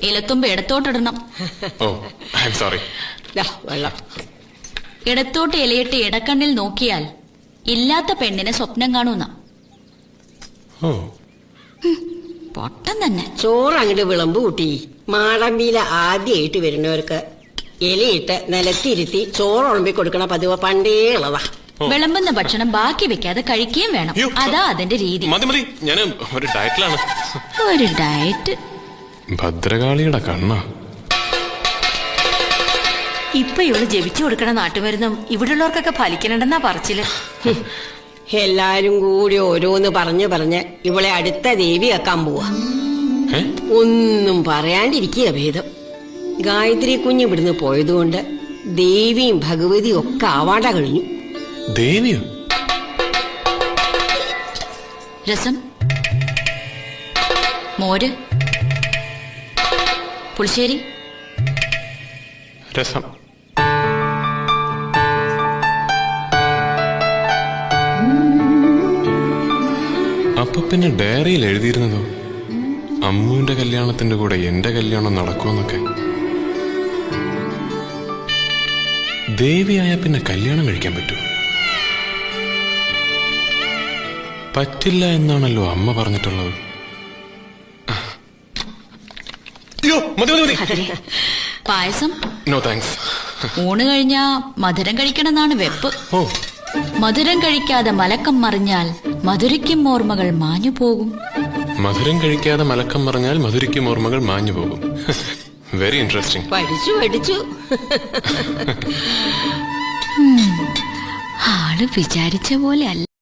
ഇലത്തുമ്പ് ഇടത്തോട്ടിടണം. Oh I am sorry. വെള്ളം. ഇടത്തോട്ട് ഇലയിട്ട് ഇടക്കണ്ണിൽ നോക്കിയാൽ ഇല്ലാത്ത പെണ്ണിനെ സ്വപ്നം കാണൂന്ന. പൊട്ടം തന്നെ. ചോറ് അങ്ങോട്ട് വിളമ്പ് കൂട്ടി. മാടമ്പിയില ആദ്യമായിട്ട് വരുന്നവർക്ക് ഇലയിട്ട് നിലത്തിരുത്തി ചോറ് ഉളമ്പി കൊടുക്കണ പതിവ് പണ്ടേ ഉള്ളതാ. വിളമ്പുന്ന ഭക്ഷണം ബാക്കി വെക്കാതെ കഴിക്കുകയും വേണം. അതാ അതിന്റെ രീതി. മതി ഞാൻ ഒരു ഡയറ്റിലാണ്. ഒരു ഡയറ്റ്. ഭദ്രകാളിയുടെ കണ്ണ. ഇപ്പൊ ഇവള് ജപിച്ചു കൊടുക്കണ നാട്ടുമരുന്നും ഇവിടെയുള്ളവർക്കൊക്കെ ഫലിക്കണമെന്നാ പറച്ചില്. എല്ലാരും കൂടി ഓരോന്ന് പറഞ്ഞ് ഇവളെ അടുത്ത ദേവി വെക്കാൻ പോവാ. ഒന്നും പറയാണ്ടിരിക്കുക ഭേദം. ഗായത്രി കുഞ്ഞ് ഇവിടുന്ന് പോയതുകൊണ്ട് ദേവിയും ഭഗവതിയും ഒക്കെ ആവാട കഴിഞ്ഞു. ദേവിയോ? രസം, മോര്, പുളിശ്ശേരി. രസം. അപ്പൊ പിന്നെ ഡയറിയിൽ എഴുതിയിരുന്നതോ അമ്മുവിന്റെ കല്യാണത്തിന്റെ കൂടെ എന്റെ കല്യാണം നടക്കുമെന്നൊക്കെ. ദേവിയായ പിന്നെ കല്യാണം കഴിക്കാൻ പറ്റുമോ? പറ്റില്ല എന്നാണല്ലോ അമ്മ പറഞ്ഞിട്ടുള്ളത്. പായസം? No thanks. ഊണ് കഴിഞ്ഞാ മധുരം കഴിക്കണമെന്നാണ് വെപ്പ്. മധുരം കഴിക്കാതെ മലക്കം മറിഞ്ഞാൽ മധുരയ്ക്കും ഓർമ്മകൾ മാഞ്ഞു പോകും. മധുരം കഴിക്കാതെ മലക്കം മറിഞ്ഞാൽ മധുരയ്ക്കും ഓർമ്മകൾ മാഞ്ഞു പോകും. Very interesting. പഠിച്ചു. ആള് വിചാരിച്ച പോലെ അല്ല.